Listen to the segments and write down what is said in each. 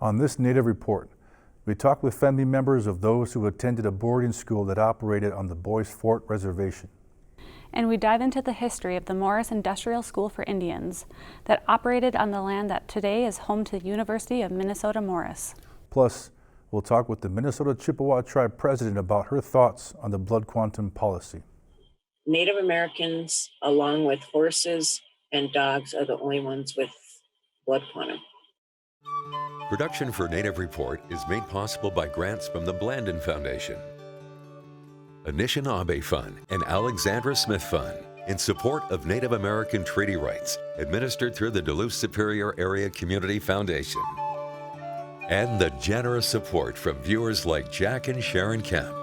On this Native Report, we talk with family members of those who attended a boarding school that operated on the Boys Fort Reservation. And we dive into the history of the Morris Industrial School for Indians that operated on the land that today is home to the University of Minnesota Morris. Plus, we'll talk with the Minnesota Chippewa Tribe president about her thoughts on the blood quantum policy. Native Americans, along with horses and dogs, are the only ones with blood quantum. Production for Native Report is made possible by grants from the Blandin Foundation, Anishinaabe Fund, and Alexandra Smith Fund, in support of Native American treaty rights, administered through the Duluth Superior Area Community Foundation, and the generous support from viewers like Jack and Sharon Kemp.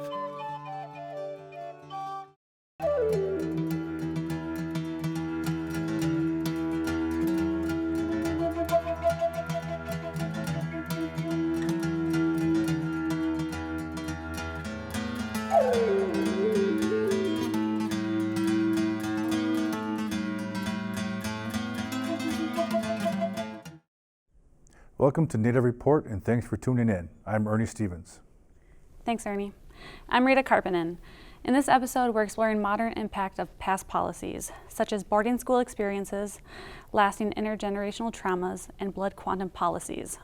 Welcome to Native Report, and thanks for tuning in. I'm Ernie Stevens. Thanks, Ernie. I'm Rita Karpinen. In this episode, we're exploring modern impact of past policies, such as boarding school experiences, lasting intergenerational traumas, and blood quantum policies.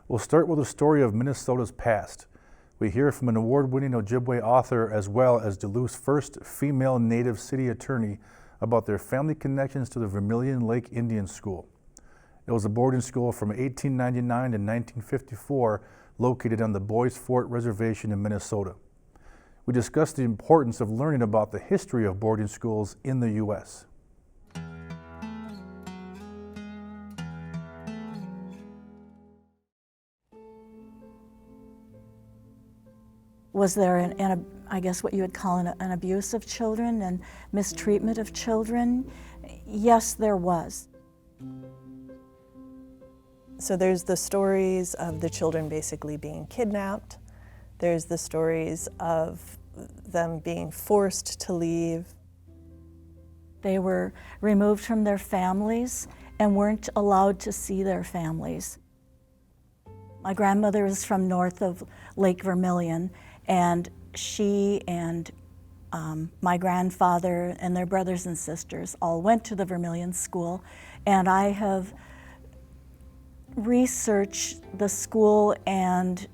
We'll start with a story of Minnesota's past. We hear from an award-winning Ojibwe author as well as Duluth's first female Native city attorney about their family connections to the Vermillion Lake Indian School. It was a boarding school from 1899 to 1954 located on the Boys Fort Reservation in Minnesota. We discussed the importance of learning about the history of boarding schools in the U.S. Was there I guess what you would call an abuse of children and mistreatment of children? Yes, there was. So there's the stories of the children basically being kidnapped. There's the stories of them being forced to leave. They were removed from their families and weren't allowed to see their families. My grandmother is from north of Lake Vermillion, and she and my grandfather and their brothers and sisters all went to the Vermillion School, and I have researched the school and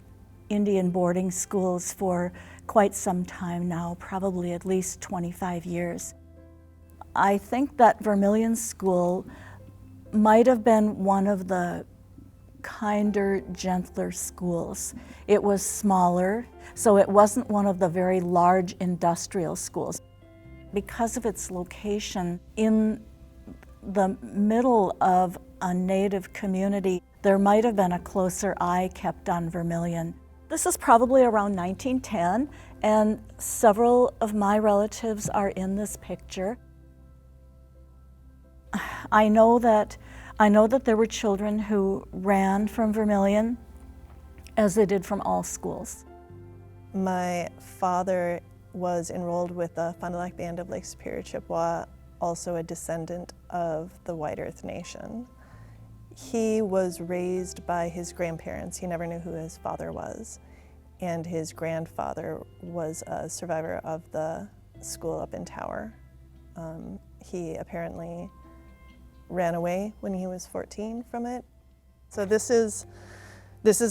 Indian boarding schools for quite some time now, probably at least 25 years. I think that Vermillion School might have been one of the kinder, gentler schools. It was smaller, so it wasn't one of the very large industrial schools. Because of its location in the middle of a Native community, there might have been a closer eye kept on Vermillion. This is probably around 1910, and several of my relatives are in this picture. I know that there were children who ran from Vermillion, as they did from all schools. My father was enrolled with the Fond du Lac Band of Lake Superior Chippewa, also a descendant of the White Earth Nation. He was raised by his grandparents. He never knew who his father was. And his grandfather was a survivor of the school up in Tower. He apparently ran away when he was 14 from it. So this is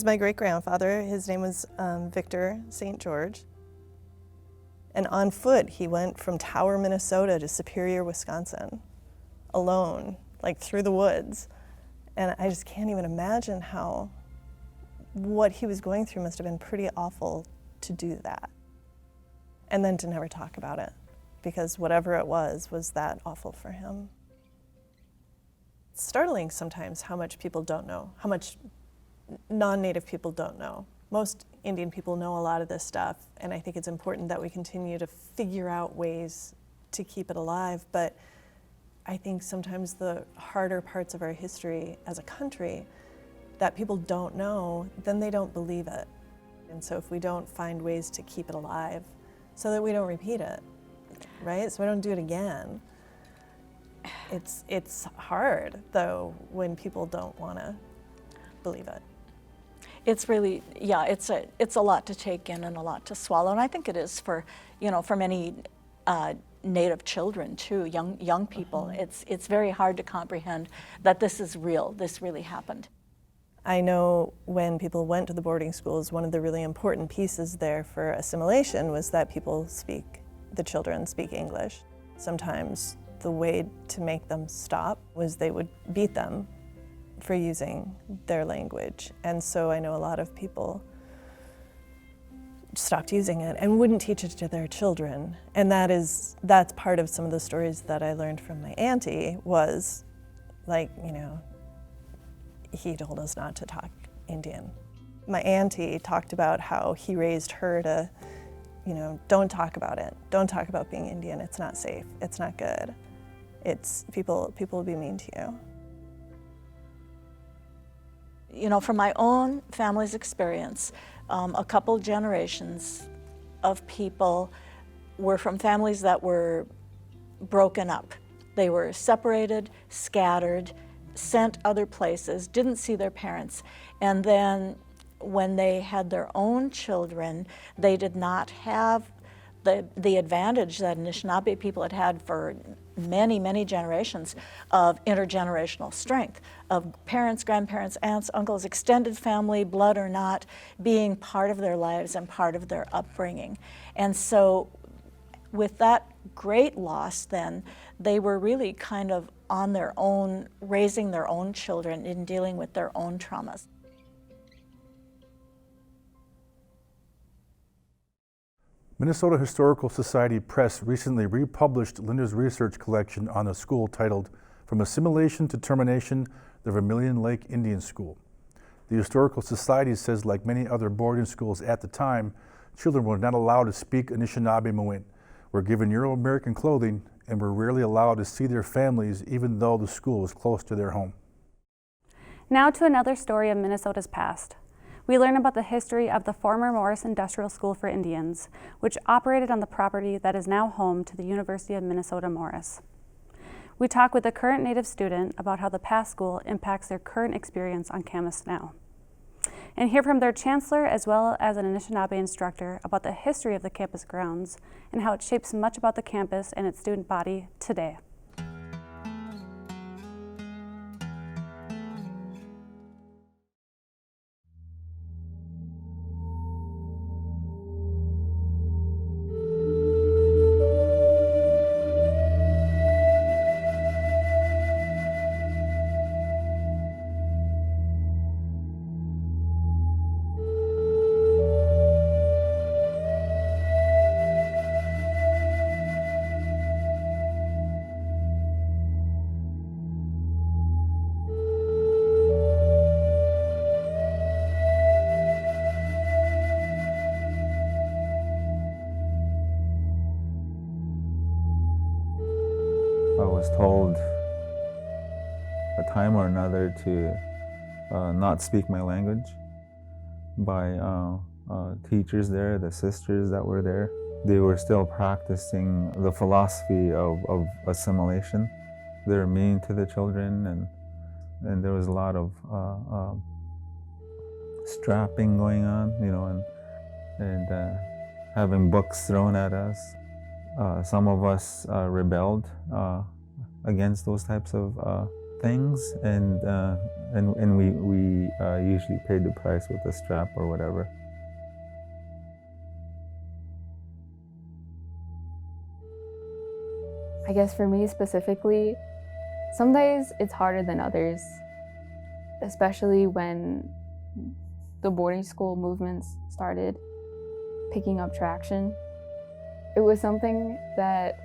my great-grandfather. His name was Victor St. George. And on foot, he went from Tower, Minnesota to Superior, Wisconsin, alone, like through the woods. And I just can't even imagine what he was going through must have been pretty awful to do that. And then to never talk about it, because whatever it was that awful for him. It's startling sometimes how much people don't know, how much non-Native people don't know. Most Indian people know a lot of this stuff, and I think it's important that we continue to figure out ways to keep it alive. But I think sometimes the harder parts of our history as a country that people don't know, then they don't believe it. And so if we don't find ways to keep it alive so that we don't repeat it, right? So we don't do it again. It's hard, though, when people don't want to believe it. It's really, yeah, it's a lot to take in and a lot to swallow, and I think it is for, for many Native children too, young people. It's very hard to comprehend that this is real, this really happened. I know when people went to the boarding schools, one of the really important pieces there for assimilation was that the children speak English. Sometimes the way to make them stop was they would beat them for using their language. And so I know a lot of people stopped using it and wouldn't teach it to their children. And that's part of some of the stories that I learned from my auntie was like, he told us not to talk Indian. My auntie talked about how he raised her to, don't talk about it. Don't talk about being Indian. It's not safe. It's not good. It's people will be mean to you. From my own family's experience, a couple generations of people were from families that were broken up. They were separated, scattered, sent other places, didn't see their parents, and then when they had their own children, they did not have the advantage that Anishinaabe people had had for many, many generations of intergenerational strength, of parents, grandparents, aunts, uncles, extended family, blood or not, being part of their lives and part of their upbringing. And so with that great loss then, they were really kind of on their own, raising their own children and dealing with their own traumas. Minnesota Historical Society Press recently republished Linda's research collection on the school titled From Assimilation to Termination, the Vermillion Lake Indian School. The Historical Society says, like many other boarding schools at the time, children were not allowed to speak Anishinaabe-Mowin, were given Euro-American clothing, and were rarely allowed to see their families even though the school was close to their home. Now to another story of Minnesota's past. We learn about the history of the former Morris Industrial School for Indians, which operated on the property that is now home to the University of Minnesota Morris. We talk with a current Native student about how the past school impacts their current experience on campus now, and hear from their chancellor as well as an Anishinaabe instructor about the history of the campus grounds and how it shapes much about the campus and its student body today. I was told a time or another to not speak my language by teachers there, the sisters that were there. They were still practicing the philosophy of assimilation. They were mean to the children, and there was a lot of strapping going on, and having books thrown at us. Some of us rebelled against those types of things, and we usually paid the price with a strap or whatever. I guess for me specifically, some days it's harder than others, especially when the boarding school movements started picking up traction. It was something that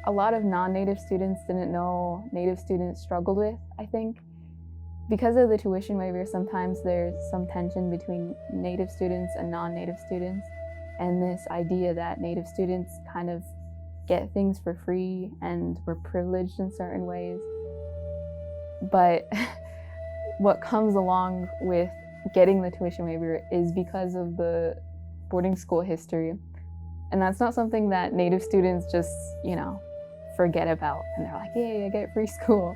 a lot of non-Native students didn't know Native students struggled with, I think. Because of the tuition waiver, sometimes there's some tension between Native students and non-Native students, and this idea that Native students kind of get things for free and were privileged in certain ways. But what comes along with getting the tuition waiver is because of the boarding school history. And that's not something that Native students just, forget about. And they're like, yay, I get free school.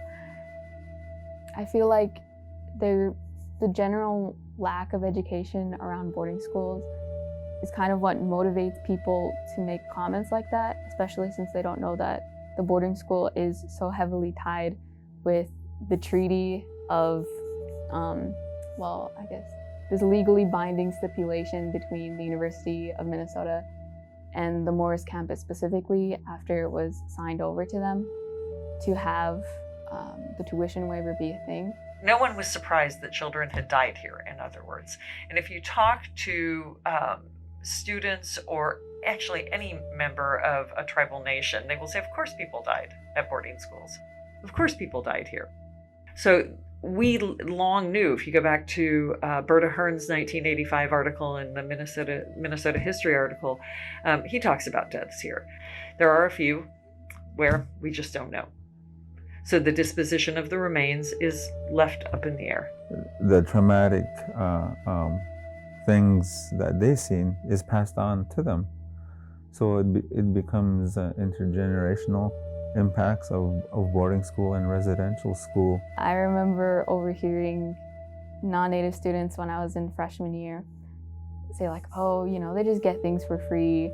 I feel like there the general lack of education around boarding schools is kind of what motivates people to make comments like that, especially since they don't know that the boarding school is so heavily tied with the treaty of, well, I guess, this legally binding stipulation between the University of Minnesota and the Morris campus specifically after it was signed over to them to have the tuition waiver be a thing. No one was surprised that children had died here, in other words. And if you talk to students or actually any member of a tribal nation, they will say, of course people died at boarding schools. Of course people died here. So we long knew, if you go back to Berta Hearn's 1985 article and the Minnesota History article, he talks about deaths here. There are a few where we just don't know. So the disposition of the remains is left up in the air. The traumatic things that they've seen is passed on to them. So it becomes intergenerational impacts of boarding school and residential school. I remember overhearing non-Native students when I was in freshman year say like, oh, you know, they just get things for free.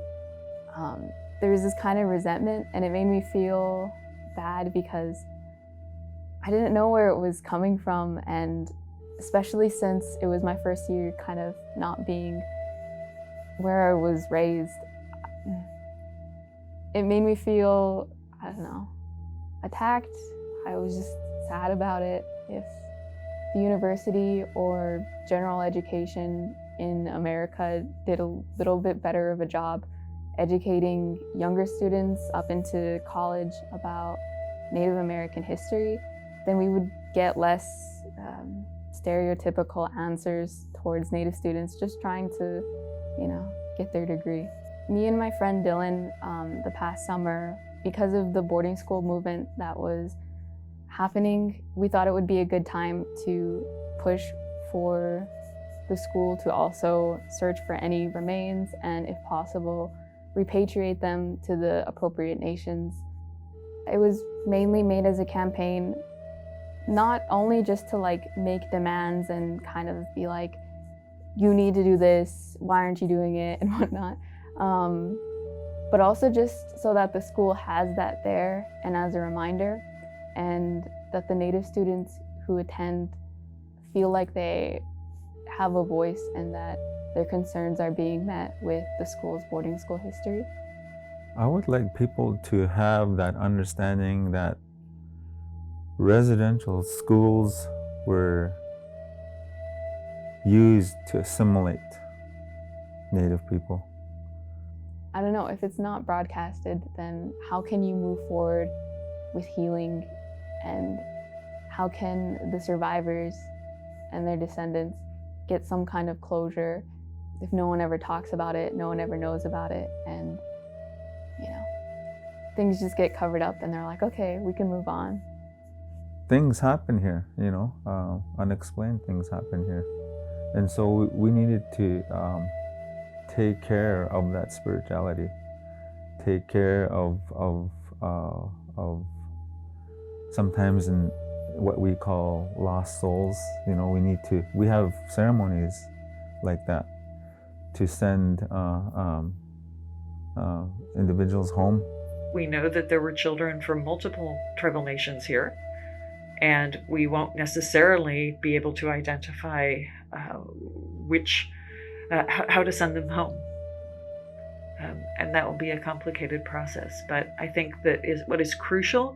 There was this kind of resentment, and it made me feel bad because I didn't know where it was coming from, and especially since it was my first year kind of not being where I was raised, it made me feel, I don't know, attacked. I was just sad about it. If the university or general education in America did a little bit better of a job educating younger students up into college about Native American history, then we would get less stereotypical answers towards Native students just trying to, you know, get their degree. Me and my friend Dylan, the past summer, because of the boarding school movement that was happening, we thought it would be a good time to push for the school to also search for any remains and, if possible, repatriate them to the appropriate nations. It was mainly made as a campaign, not only just to like make demands and kind of be like, you need to do this, why aren't you doing it, and whatnot, but also just so that the school has that there and as a reminder, and that the Native students who attend feel like they have a voice and that their concerns are being met with the school's boarding school history. I would like people to have that understanding that residential schools were used to assimilate Native people. I don't know, if it's not broadcasted, then how can you move forward with healing, and how can the survivors and their descendants get some kind of closure if no one ever talks about it, no one ever knows about it, and, you know, things just get covered up and they're like, okay, we can move on. Things happen here, you know, unexplained things happen here. And so we needed to take care of that spirituality, take care of sometimes in what we call lost souls. You know, we have ceremonies like that to send individuals home. We know that there were children from multiple tribal nations here, and we won't necessarily be able to identify how to send them home. And that will be a complicated process. But I think that what is crucial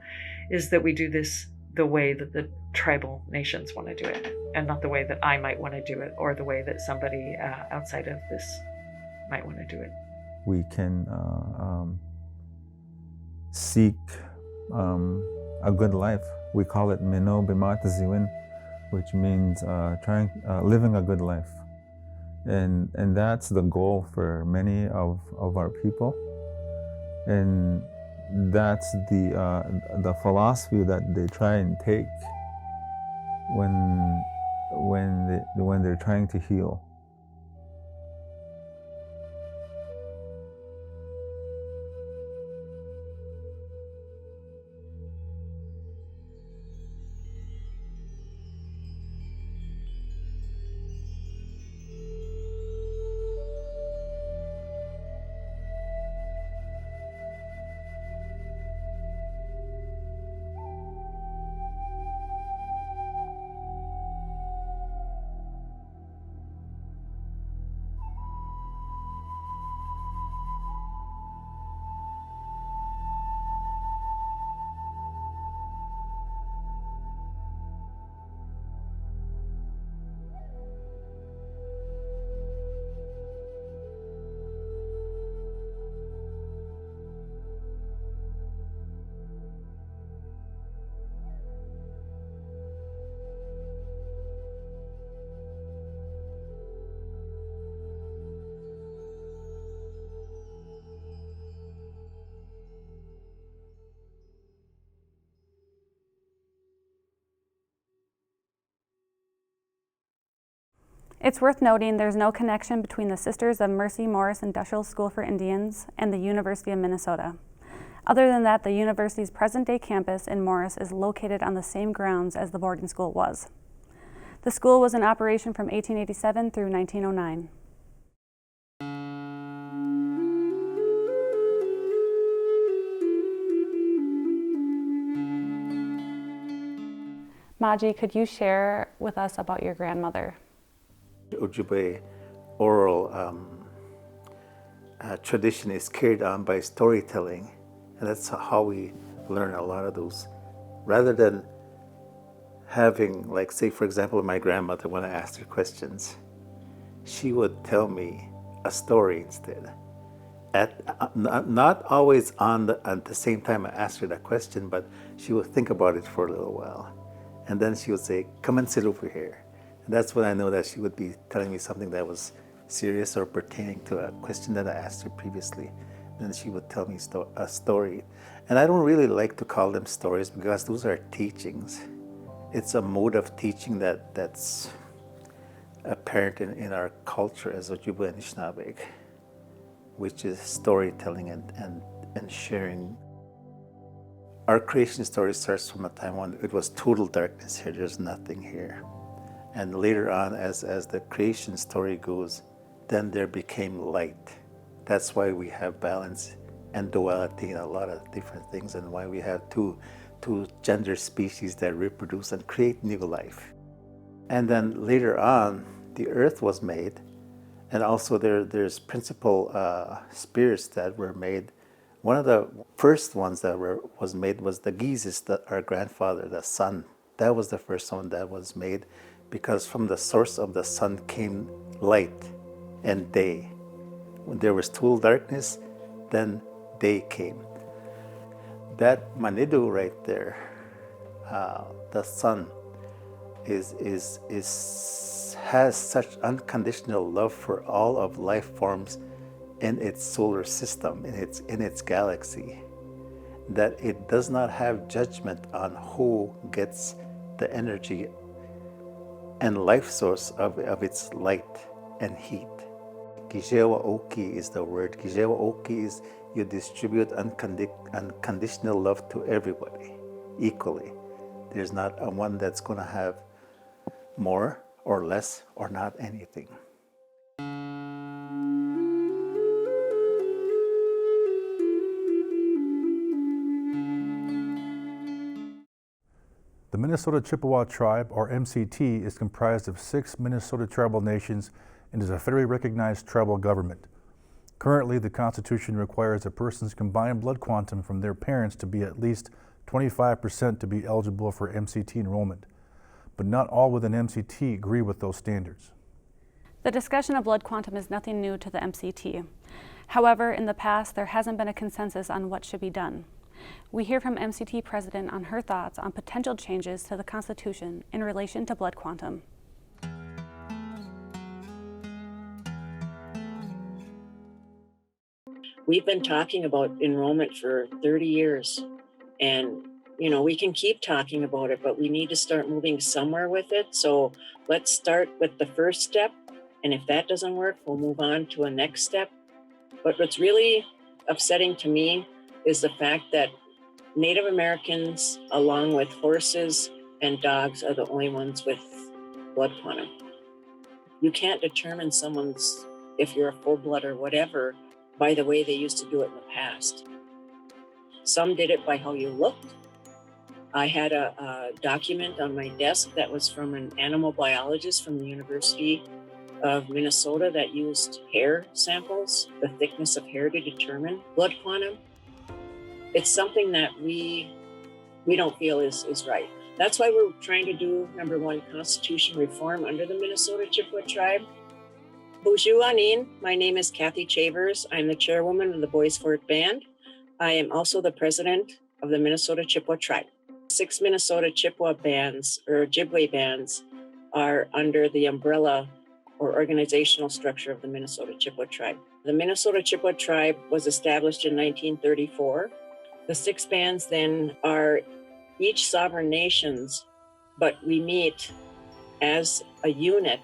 is that we do this the way that the tribal nations want to do it, and not the way that I might want to do it, or the way that somebody outside of this might want to do it. We can seek a good life. We call it Mino Bimat Ziwin, which means living a good life. And that's the goal for many of our people. And that's the philosophy that they try and take when they're trying to heal. It's worth noting there's no connection between the Sisters of Mercy Morris Industrial School for Indians and the University of Minnesota. Other than that, the university's present-day campus in Morris is located on the same grounds as the boarding school was. The school was in operation from 1887 through 1909. Maji, could you share with us about your grandmother? Ojibwe oral tradition is carried on by storytelling, and that's how we learn a lot of those. Rather than having, like, say, for example, my grandmother, when I asked her questions, she would tell me a story instead. Not always at the same time I asked her that question, but she would think about it for a little while. And then she would say, "Come and sit over here." And that's when I know that she would be telling me something that was serious or pertaining to a question that I asked her previously. Then she would tell me a story. And I don't really like to call them stories because those are teachings. It's a mode of teaching that's apparent in our culture as Ojibwe and Anishinaabe, which is storytelling and sharing. Our creation story starts from a time when it was total darkness here, there's nothing here. And later on, as the creation story goes, then there became light. That's why we have balance and duality in a lot of different things, and why we have two gender species that reproduce and create new life. And then later on, the earth was made, and also there's principal spirits that were made. One of the first ones that was made was the Gizis, our grandfather, the sun. That was the first one that was made, because from the source of the sun came light and day. When there was total darkness, then day came. That Manidu right there, the sun, has such unconditional love for all of life forms in its solar system, in its galaxy, that it does not have judgment on who gets the energy and life source of its light and heat. Kijewa Oki is the word. Kijewa Oki is you distribute unconditional love to everybody equally. There's not a one that's going to have more or less or not anything. The Minnesota Chippewa Tribe, or MCT, is comprised of 6 Minnesota tribal nations and is a federally recognized tribal government. Currently, the Constitution requires a person's combined blood quantum from their parents to be at least 25% to be eligible for MCT enrollment, but not all within MCT agree with those standards. The discussion of blood quantum is nothing new to the MCT. However, in the past, there hasn't been a consensus on what should be done. We hear from MCT President on her thoughts on potential changes to the Constitution in relation to blood quantum. We've been talking about enrollment for 30 years, and we can keep talking about it, but we need to start moving somewhere with it. So let's start with the first step, and if that doesn't work, we'll move on to a next step. But what's really upsetting to me is the fact that Native Americans, along with horses and dogs, are the only ones with blood quantum. You can't determine someone's, if you're a full blood or whatever, by the way they used to do it in the past. Some did it by how you looked. I had a document on my desk that was from an animal biologist from the University of Minnesota that used hair samples, the thickness of hair to determine blood quantum. It's something that we don't feel is right. That's why we're trying to do, number one, constitution reform under the Minnesota Chippewa Tribe. Bonjour, Anin. My name is Kathy Chavers. I'm the chairwoman of the Boys Fort Band. I am also the president of the Minnesota Chippewa Tribe. 6 Minnesota Chippewa bands, or Ojibwe bands, are under the umbrella or organizational structure of the Minnesota Chippewa Tribe. The Minnesota Chippewa Tribe was established in 1934. The 6 bands then are each sovereign nations, but we meet as a unit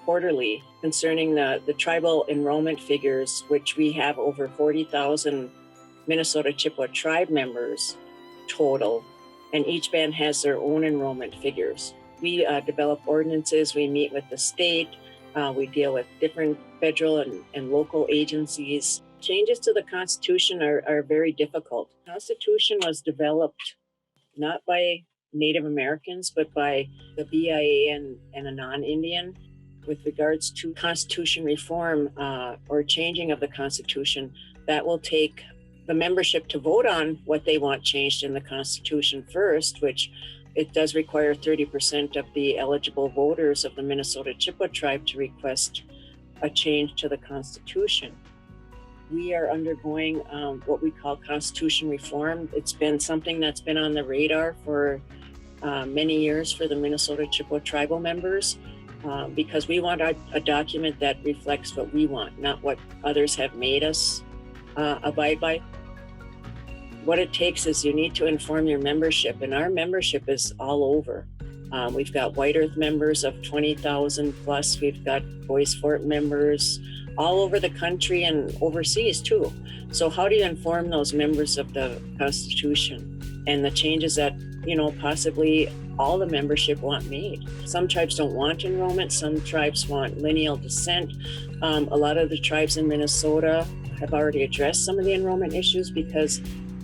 quarterly concerning the tribal enrollment figures, which we have over 40,000 Minnesota Chippewa tribe members total, and each band has their own enrollment figures. We develop ordinances, we meet with the state, we deal with different federal and local agencies. Changes to the Constitution are very difficult. The Constitution was developed not by Native Americans, but by the BIA and a non-Indian. With regards to Constitution reform or changing of the Constitution, that will take the membership to vote on what they want changed in the Constitution first, which it does require 30% of the eligible voters of the Minnesota Chippewa tribe to request a change to the Constitution. We are undergoing what we call Constitution reform. It's been something that's been on the radar for many years for the Minnesota Chippewa tribal members because we want a document that reflects what we want, not what others have made us abide by. What it takes is you need to inform your membership, and our membership is all over. We've got White Earth members of 20,000 plus. We've got Boys Fort members all over the country and overseas too. So how do you inform those members of the Constitution and the changes that, possibly all the membership want made? Some tribes don't want enrollment. Some tribes want lineal descent. A lot of the tribes in Minnesota have already addressed some of the enrollment issues, because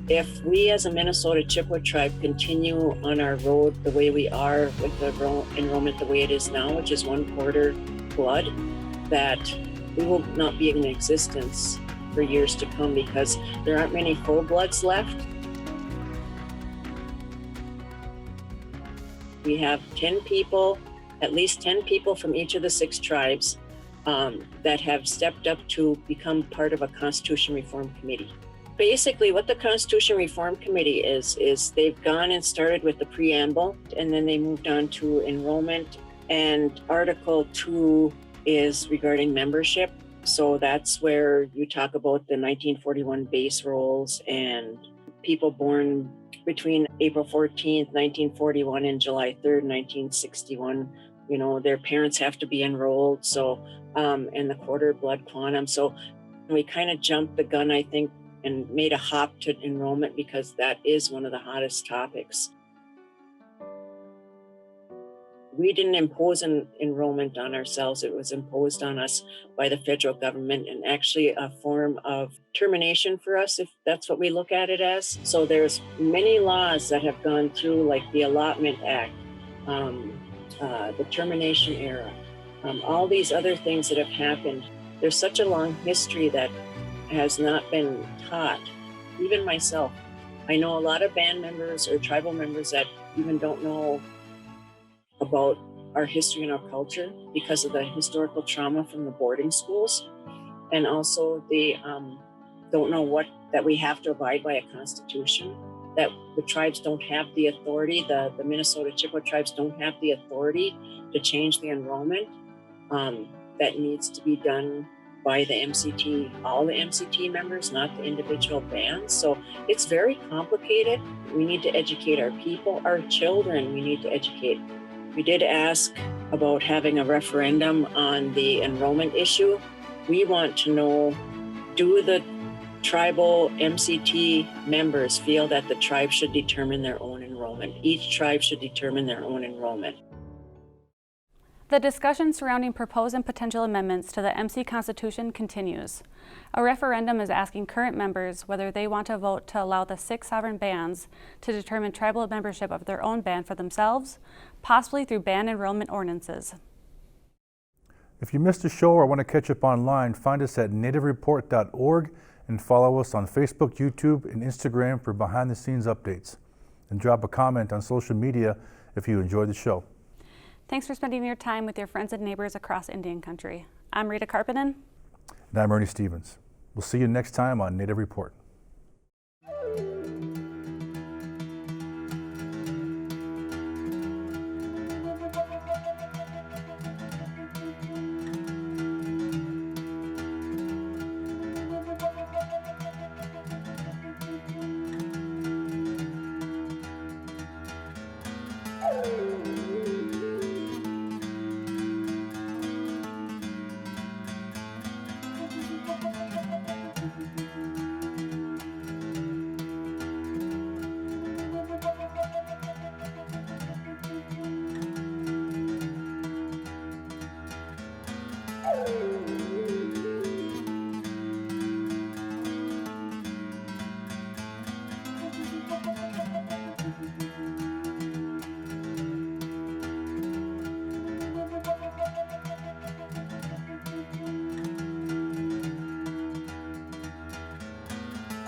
if we as a Minnesota Chippewa tribe continue on our road the way we are with the enrollment the way it is now, which is 1/4 blood, that we will not be in existence for years to come because there aren't many full bloods left. We have 10 people, at least 10 people from each of the 6 tribes that have stepped up to become part of a Constitution Reform Committee. Basically, what the Constitution Reform Committee is they've gone and started with the preamble, and then they moved on to enrollment, and Article 2 is regarding membership. So that's where you talk about the 1941 base rolls and people born between April 14th, 1941 and July 3rd, 1961. Their parents have to be enrolled. So, and the quarter blood quantum. So we kind of jumped the gun, I think, and made a hop to enrollment because that is one of the hottest topics. We didn't impose an enrollment on ourselves. It was imposed on us by the federal government, and actually a form of termination for us, if that's what we look at it as. So there's many laws that have gone through, like the Allotment Act, the termination era, all these other things that have happened. There's such a long history that has not been taught. Even myself, I know a lot of band members or tribal members that even don't know about our history and our culture because of the historical trauma from the boarding schools. And also they don't know that we have to abide by a constitution, that the tribes don't have the authority, the Minnesota Chippewa tribes don't have the authority to change the enrollment. That needs to be done by the MCT, all the MCT members, not the individual bands. So it's very complicated. We need to educate our people, our children, we need to educate. We did ask about having a referendum on the enrollment issue. We want to know, do the tribal MCT members feel that the tribe should determine their own enrollment? Each tribe should determine their own enrollment. The discussion surrounding proposed and potential amendments to the MC Constitution continues. A referendum is asking current members whether they want to vote to allow the 6 sovereign bands to determine tribal membership of their own band for themselves, possibly through band enrollment ordinances. If you missed a show or want to catch up online, find us at nativereport.org and follow us on Facebook, YouTube, and Instagram for behind-the-scenes updates. And drop a comment on social media if you enjoyed the show. Thanks for spending your time with your friends and neighbors across Indian Country. I'm Rita Karppinen. And I'm Ernie Stevens. We'll see you next time on Native Report.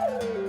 Bye.